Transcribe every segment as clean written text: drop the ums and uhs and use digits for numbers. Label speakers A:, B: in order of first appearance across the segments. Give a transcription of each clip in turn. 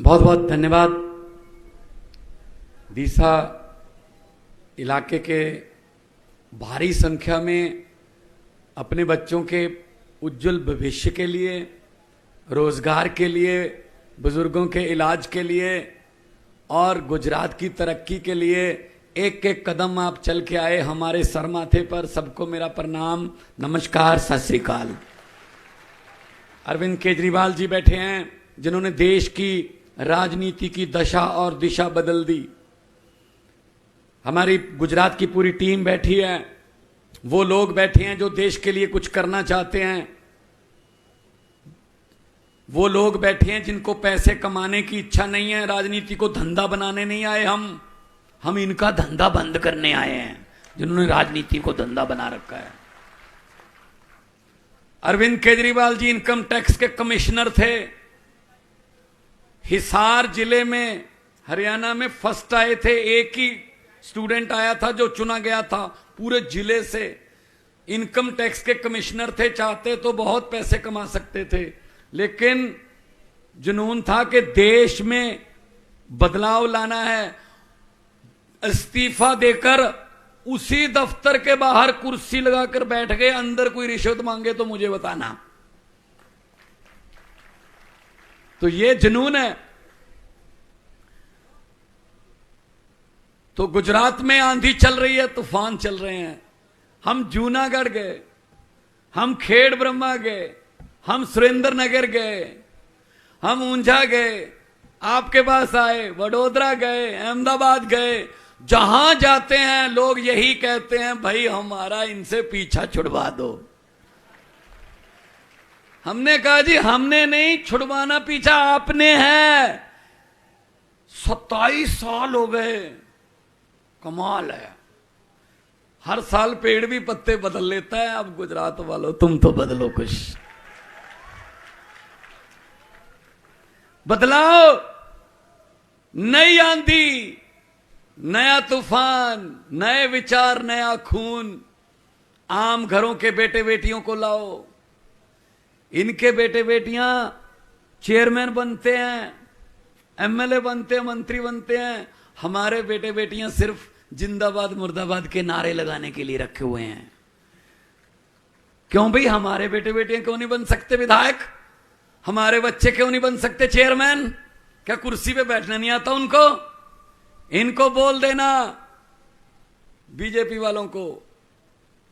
A: बहुत बहुत धन्यवाद। दीसा इलाके के भारी संख्या में अपने बच्चों के उज्जवल भविष्य के लिए, रोजगार के लिए, बुजुर्गों के इलाज के लिए और गुजरात की तरक्की के लिए एक एक कदम आप चल के आए। हमारे सर माथे पर सबको मेरा प्रणाम, नमस्कार, सत श्री अकाल। अरविंद केजरीवाल जी बैठे हैं जिन्होंने देश की राजनीति की दशा और दिशा बदल दी। हमारी गुजरात की पूरी टीम बैठी है, वो लोग बैठे हैं जो देश के लिए कुछ करना चाहते हैं। वो लोग बैठे हैं जिनको पैसे कमाने की इच्छा नहीं है, राजनीति को धंधा बनाने नहीं आए। हम इनका धंधा बंद करने आए हैं, जिन्होंने राजनीति को धंधा बना रखा है। अरविंद केजरीवाल जी इनकम टैक्स के कमिश्नर थे। हिसार जिले में, हरियाणा में फर्स्ट आए थे। एक ही स्टूडेंट आया था जो चुना गया था पूरे जिले से। इनकम टैक्स के कमिश्नर थे, चाहते तो बहुत पैसे कमा सकते थे, लेकिन जुनून था कि देश में बदलाव लाना है। इस्तीफा देकर उसी दफ्तर के बाहर कुर्सी लगाकर बैठ गए। अंदर कोई रिश्वत मांगे तो मुझे बताना। तो ये जुनून है। तो गुजरात में आंधी चल रही है, तूफान चल रहे हैं। हम जूनागढ़ गए, हम खेड़ ब्रह्मा गए, हम सुरेंद्र नगर गए, हम ऊंझा गए, आपके पास आए, वडोदरा गए, अहमदाबाद गए। जहां जाते हैं लोग यही कहते हैं, भाई हमारा इनसे पीछा छुड़वा दो। हमने कहा जी हमने नहीं छुड़वाना, पीछा आपने है। 27 साल हो गए। कमाल है। हर साल पेड़ भी पत्ते बदल लेता है। अब गुजरात वालों तुम तो बदलो कुछ, बदलाओ। नई आंधी, नया तूफान, नए विचार, नया खून। आम घरों के बेटे बेटियों को लाओ। इनके बेटे बेटियां चेयरमैन बनते हैं, एमएलए बनते हैं, मंत्री बनते हैं। हमारे बेटे बेटियां सिर्फ जिंदाबाद मुर्दाबाद के नारे लगाने के लिए रखे हुए हैं। क्यों भाई, हमारे बेटे बेटियां क्यों नहीं बन सकते विधायक? हमारे बच्चे क्यों नहीं बन सकते चेयरमैन? क्या कुर्सी पे बैठना नहीं आता उनको? इनको बोल देना बीजेपी वालों को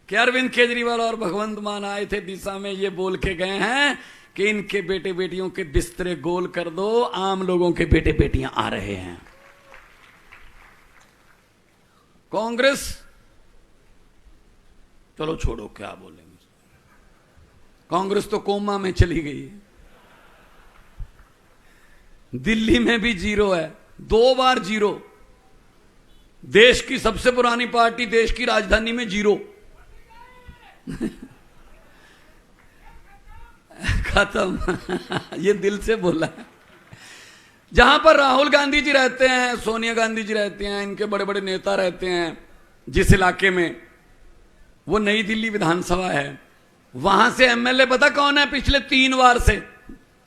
A: कि अरविंद केजरीवाल और भगवंत मान आए थे दिशा में, ये बोल के गए हैं कि इनके बेटे बेटियों के बिस्तरे गोल कर दो, आम लोगों के बेटे बेटियां आ रहे हैं। कांग्रेस चलो छोड़ो, क्या बोलेंगे। कांग्रेस तो कोमा में चली गई है। दिल्ली में भी जीरो है, 2 बार जीरो। देश की सबसे पुरानी पार्टी देश की राजधानी में जीरो। खत्म। ये दिल से बोला है। जहां पर राहुल गांधी जी रहते हैं, सोनिया गांधी जी रहते हैं, इनके बड़े बड़े नेता रहते हैं, जिस इलाके में, वो नई दिल्ली विधानसभा है। वहां से एमएलए पता कौन है पिछले 3 बार से?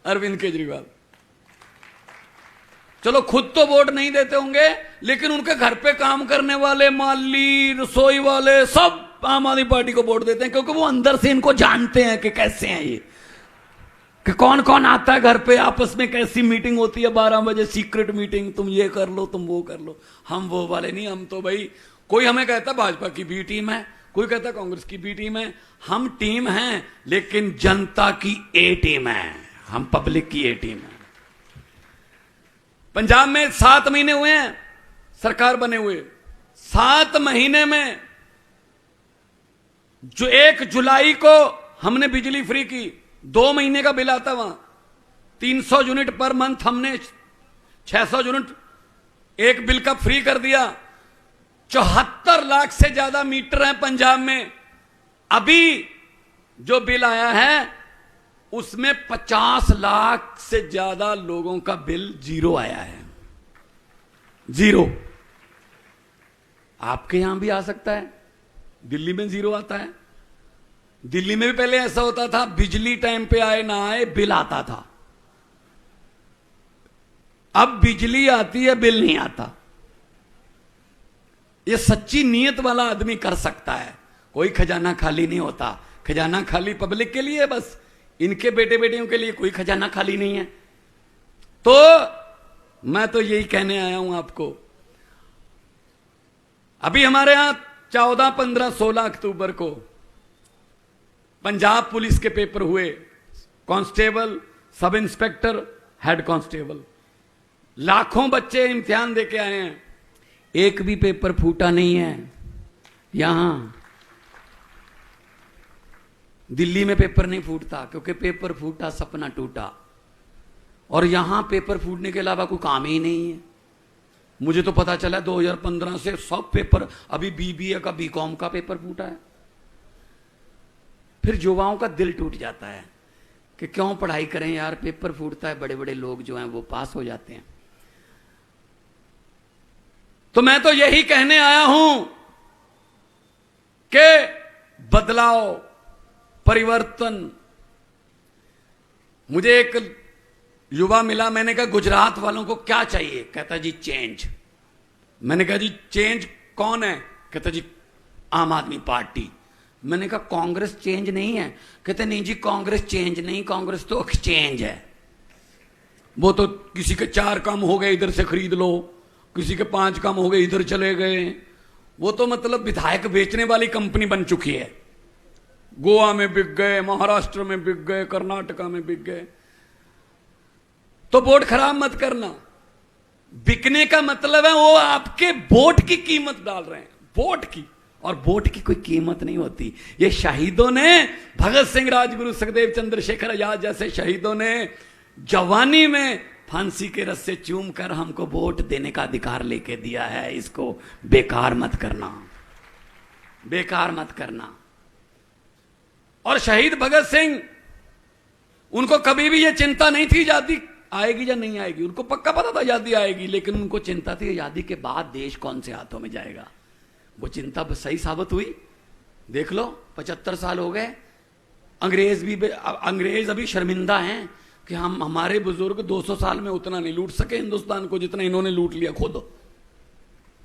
A: अरविंद केजरीवाल। चलो खुद तो वोट नहीं देते होंगे, लेकिन उनके घर पे काम करने वाले, माली, रसोई वाले, सब आम आदमी पार्टी को वोट देते हैं, क्योंकि वो अंदर से इनको जानते हैं कि कैसे हैं ये, कि कौन कौन आता है घर पे, आपस में कैसी मीटिंग होती है 12 बजे, सीक्रेट मीटिंग, तुम ये कर लो, तुम वो कर लो। हम वो वाले नहीं। हम तो भाई, कोई हमें कहता भाजपा की बी टीम है, कोई कहता कांग्रेस की बी टीम है। हम टीम हैं, लेकिन जनता की ए टीम है। हम पब्लिक की ए टीम है। पंजाब में 7 महीने हुए हैं सरकार बने हुए। 7 महीने में जो 1 जुलाई को हमने बिजली फ्री की, 2 महीने का बिल आता वहां 300 यूनिट पर मंथ, हमने 600 यूनिट एक बिल का फ्री कर दिया। 74 लाख से ज्यादा मीटर हैं पंजाब में। अभी जो बिल आया है उसमें 50 लाख से ज्यादा लोगों का बिल जीरो आया है। जीरो। आपके यहां भी आ सकता है। दिल्ली में जीरो आता है। दिल्ली में भी पहले ऐसा होता था, बिजली टाइम पे आए ना आए बिल आता था। अब बिजली आती है, बिल नहीं आता। ये सच्ची नीयत वाला आदमी कर सकता है। कोई खजाना खाली नहीं होता। खजाना खाली पब्लिक के लिए, बस इनके बेटे बेटियों के लिए कोई खजाना खाली नहीं है। तो मैं तो यही कहने आया हूं आपको। अभी हमारे यहां 14, 15, 16 अक्टूबर को पंजाब पुलिस के पेपर हुए। Constable, sub inspector, head constable, लाखों बच्चे इम्तिहान देके आए हैं। एक भी पेपर फूटा नहीं है। यहां दिल्ली में पेपर नहीं फूटता, क्योंकि पेपर फूटा सपना टूटा। और यहां पेपर फूटने के अलावा कोई काम ही नहीं है। मुझे तो पता चला 2015 से सब पेपर, अभी बीबीए का, बीकॉम का पेपर फूटा है। फिर युवाओं का दिल टूट जाता है कि क्यों पढ़ाई करें यार, पेपर फूटता है, बड़े बड़े लोग जो हैं वो पास हो जाते हैं। तो मैं तो यही कहने आया हूं कि बदलाव, परिवर्तन। मुझे एक युवा मिला, मैंने कहा गुजरात वालों को क्या चाहिए? कहता जी चेंज। मैंने कहा जी चेंज कौन है? कहता जी आम आदमी पार्टी। मैंने कहा कांग्रेस चेंज नहीं है? कहते नहीं जी कांग्रेस चेंज नहीं, कांग्रेस तो एक्सचेंज है। वो तो किसी के 4 काम हो गए इधर से खरीद लो, किसी के 5 काम हो गए इधर चले गए। वो तो मतलब विधायक बेचने वाली कंपनी बन चुकी है। गोवा में बिक गए, महाराष्ट्र में बिक गए, कर्नाटका में बिक गए। तो वोट खराब मत करना। बिकने का मतलब है वो आपके वोट की कीमत डाल रहे हैं, वोट की। और वोट की कोई कीमत नहीं होती। ये शहीदों ने, भगत सिंह, राजगुरु, सुखदेव, चंद्रशेखर आजाद जैसे शहीदों ने जवानी में फांसी के रस्से चूम कर हमको वोट देने का अधिकार लेके दिया है। इसको बेकार मत करना, बेकार मत करना। और शहीद भगत सिंह, उनको कभी भी ये चिंता नहीं थी आजादी आएगी या नहीं आएगी। उनको पक्का पता था आजादी आएगी, लेकिन उनको चिंता थी आजादी के बाद देश कौन से हाथों में जाएगा। वो चिंता सही साबित हुई। देख लो 75 साल हो गए। अंग्रेज अभी शर्मिंदा हैं कि हमारे बुजुर्ग 200 साल में उतना नहीं लूट सके हिंदुस्तान को जितना इन्होंने लूट लिया खुद।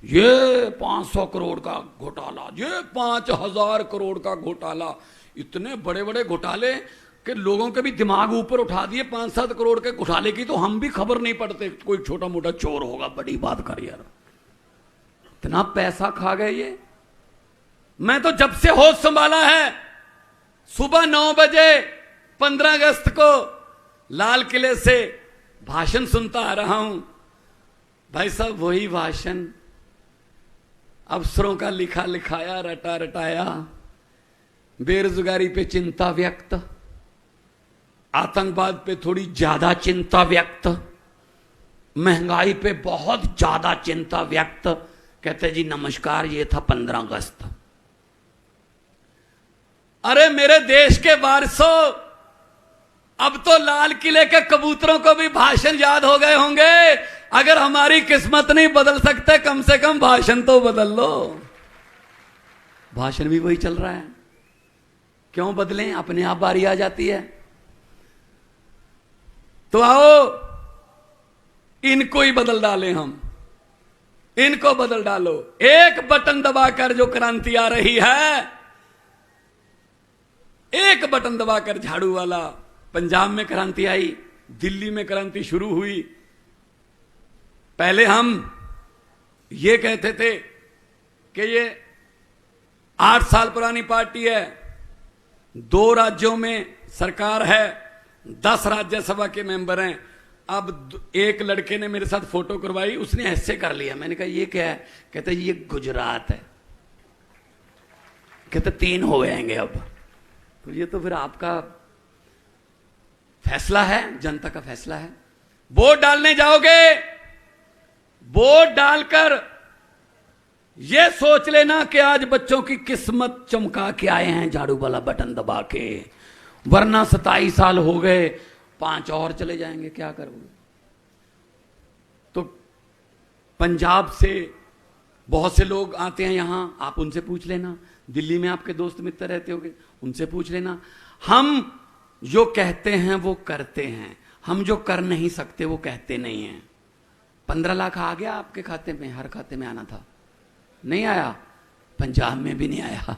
A: ये 500 करोड़ का घोटाला, ये 5000 करोड़ का घोटाला, इतने बड़े बड़े घोटाले कि लोगों के भी दिमाग ऊपर उठा दिए। 5-7 करोड़ के घोटाले की तो हम भी खबर नहीं पड़ते। कोई छोटा मोटा चोर होगा, बड़ी बात कर यार, इतना पैसा खा गए ये। मैं तो जब से होश संभाला है, सुबह 9 बजे 15 अगस्त को लाल किले से भाषण सुनता आ रहा हूं। भाई साहब वही भाषण, अफसरों का लिखा लिखाया, रटा रटाया, बेरोजगारी पे चिंता व्यक्त, आतंकवाद पे थोड़ी ज्यादा चिंता व्यक्त, महंगाई पे बहुत ज्यादा चिंता व्यक्त। कहते जी नमस्कार, ये था 15 अगस्त। अरे मेरे देश के वारसों, अब तो लाल किले के कबूतरों को भी भाषण याद हो गए होंगे। अगर हमारी किस्मत नहीं बदल सकते, कम से कम भाषण तो बदल लो। भाषण भी वही चल रहा है, क्यों बदलें? अपने आप बारी आ जाती है। तो आओ इनको ही बदल डालें हम, इनको बदल डालो। एक बटन दबाकर जो क्रांति आ रही है, एक बटन दबाकर झाड़ू वाला। पंजाब में क्रांति आई, दिल्ली में क्रांति शुरू हुई। पहले हम ये कहते थे कि ये 8 साल पुरानी पार्टी है, 2 राज्यों में सरकार है, 10 राज्यसभा के मेंबर हैं। अब एक लड़के ने मेरे साथ फोटो करवाई, उसने ऐसे कर लिया। मैंने कहा ये क्या है? कहते ये गुजरात है। कहते 3 हो जाएंगे अब। तो ये तो फिर आपका फैसला है, जनता का फैसला है। वोट डालने जाओगे, वोट डालकर ये सोच लेना कि आज बच्चों की किस्मत चमका के आए हैं झाड़ू वाला बटन दबा के, वरना 27 साल हो गए, 5 और चले जाएंगे, क्या करोगे? तो पंजाब से बहुत से लोग आते हैं यहां, आप उनसे पूछ लेना। दिल्ली में आपके दोस्त मित्र रहते होंगे, उनसे पूछ लेना। हम जो कहते हैं वो करते हैं, हम जो कर नहीं सकते वो कहते नहीं हैं। 15 लाख आ गया आपके खाते में, हर खाते में आना था, नहीं आया, पंजाब में भी नहीं आया।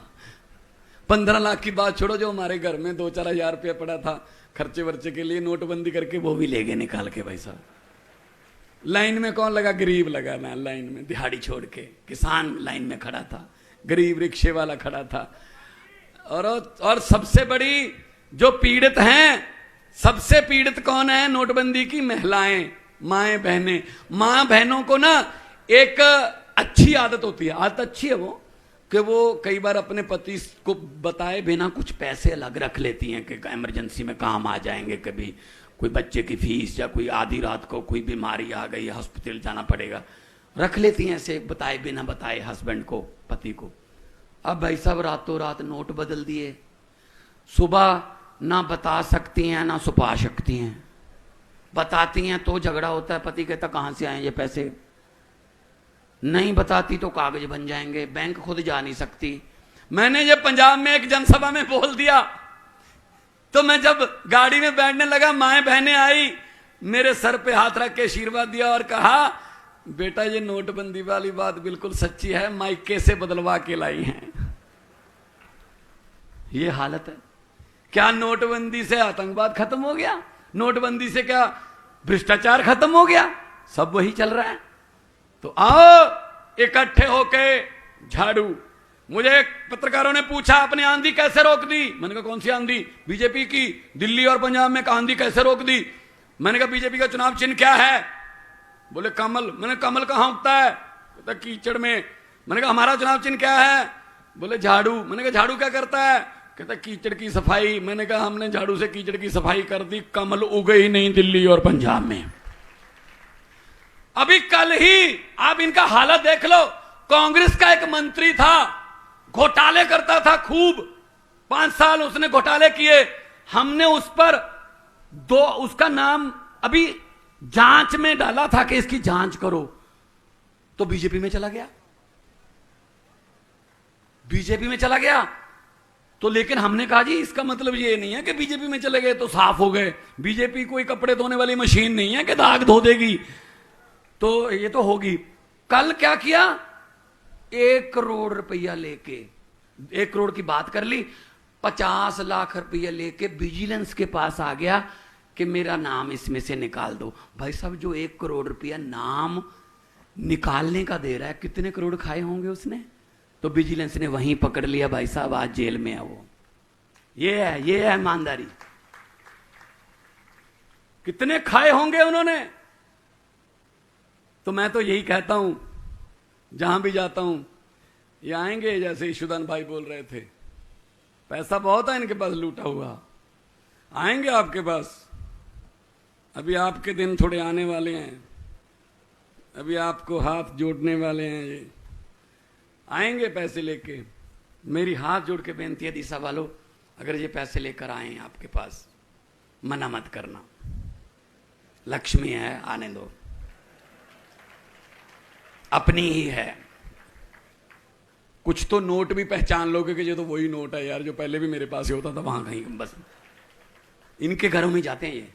A: 15 लाख की बात छोड़ो, जो हमारे घर में 2-4 हजार रुपया पड़ा था खर्चे वर्चे के लिए, नोटबंदी करके वो भी ले गए निकाल के। भाई साहब लाइन में कौन लगा? गरीब लगा ना लाइन में, दिहाड़ी छोड़ के। किसान लाइन में खड़ा था, गरीब रिक्शे वाला खड़ा था। और सबसे बड़ी जो पीड़ित हैं, सबसे पीड़ित कौन है नोटबंदी की? महिलाएं, माएं, बहनें। मां बहनों को ना एक अच्छी आदत होती है, आदत अच्छी है वो, कि वो कई बार अपने पति को बताए बिना कुछ पैसे अलग रख लेती हैं कि इमरजेंसी में काम आ जाएंगे, कभी कोई बच्चे की फीस या कोई आधी रात को कोई बीमारी आ गई, हॉस्पिटल जाना पड़ेगा, रख लेती हैं ऐसे बताए बिना बताए हस्बैंड को, पति को। अब भाई साहब रातों रात नोट बदल दिए, सुबह ना बता सकती हैं ना छुपा सकती हैं। बताती हैं तो झगड़ा होता है, पति कहता कहां से आए ये पैसे, नहीं बताती तो कागज बन जाएंगे, बैंक खुद जा नहीं सकती। मैंने जब पंजाब में एक जनसभा में बोल दिया, तो मैं जब गाड़ी में बैठने लगा, माएं बहनें आई, मेरे सर पे हाथ रख के आशीर्वाद दिया और कहा बेटा ये नोटबंदी वाली बात बिल्कुल सच्ची है, माइके से बदलवा के लाई हैं। ये हालत है। क्या नोटबंदी से आतंकवाद खत्म हो गया? नोटबंदी से क्या भ्रष्टाचार खत्म हो गया? सब वही चल रहा है। तो आओ इकट्ठे होके झाड़ू। मुझे पत्रकारों ने पूछा आपने आंधी कैसे रोक दी? मैंने कहा कौन सी आंधी? बीजेपी की। दिल्ली और पंजाब में आंधी कैसे रोक दी? मैंने कहा बीजेपी का चुनाव चिन्ह क्या है? बोले कमल। मैंने कमल कहां उगता है? कहता कीचड़ में। मैंने कहा हमारा चुनाव चिन्ह क्या है? बोले झाड़ू। मैंने कहा झाड़ू क्या करता है? कहता कीचड़ की सफाई। मैंने कहा हमने झाड़ू से कीचड़ की सफाई कर दी, कमल उगे ही नहीं दिल्ली और पंजाब में। अभी कल ही आप इनका हालत देख लो। कांग्रेस का एक मंत्री था, घोटाले करता था खूब, 5 साल उसने घोटाले किए। हमने उस पर उसका नाम अभी जांच में डाला था कि इसकी जांच करो, तो बीजेपी में चला गया। बीजेपी में चला गया तो लेकिन हमने कहा जी इसका मतलब ये नहीं है कि बीजेपी में चले गए तो साफ हो गए। बीजेपी कोई कपड़े धोने वाली मशीन नहीं है कि दाग धो देगी, तो ये तो होगी। कल क्या किया? 1 करोड़ रुपया लेके, 1 करोड़ की बात कर ली, 50 लाख रुपया लेके विजिलेंस के पास आ गया कि मेरा नाम इसमें से निकाल दो। भाई साहब जो 1 करोड़ रुपया नाम निकालने का दे रहा है, कितने करोड़ खाए होंगे उसने? तो विजिलेंस ने वहीं पकड़ लिया, भाई साहब आज जेल में है वो। ये है ईमानदारी। कितने खाए होंगे उन्होंने। तो मैं तो यही कहता हूं, जहां भी जाता हूं, ये आएंगे जैसे ईशुदान भाई बोल रहे थे, पैसा बहुत है इनके पास लूटा हुआ, आएंगे आपके पास। अभी आपके दिन थोड़े आने वाले हैं, अभी आपको हाथ जोड़ने वाले हैं, ये आएंगे पैसे लेके। मेरी हाथ जोड़ के बेनती है दिशा वालों, अगर ये पैसे लेकर आए आपके पास, मना मत करना, लक्ष्मी है आने दो, अपनी ही है। कुछ तो नोट भी पहचान लोगे कि ये तो वही नोट है यार जो पहले भी मेरे पास ही होता था वहां कहीं, बस इनके घरों में जाते हैं ये।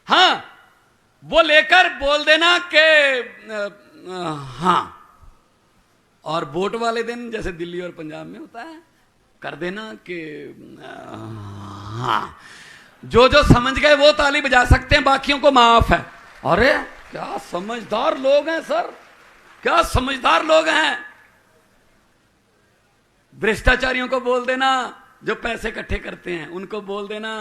A: हाँ वो लेकर बोल देना कि हाँ, और वोट वाले दिन जैसे दिल्ली और पंजाब में होता है कर देना कि हाँ। जो जो समझ गए वो ताली बजा सकते हैं, बाकियों को माफ है। अरे क्या समझदार लोग हैं सर, क्या समझदार लोग हैं। भ्रष्टाचारियों को बोल देना, जो पैसे इकट्ठे करते हैं उनको बोल देना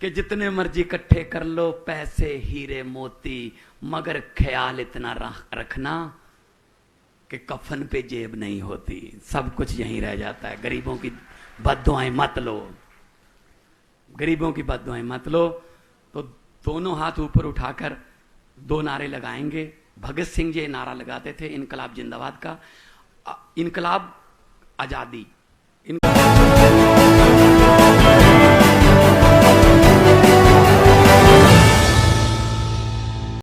A: कि जितने मर्जी इकट्ठे कर लो पैसे हीरे मोती, मगर ख्याल इतना रखना कि कफन पे जेब नहीं होती, सब कुछ यहीं रह जाता है। गरीबों की बद्दुआएं मत लो, गरीबों की बद्दुआएं मत लो। तो दोनों हाथ ऊपर उठाकर 2 नारे लगाएंगे। भगत सिंह जी नारा लगाते थे इनकलाब जिंदाबाद का, इनकलाब आजादी,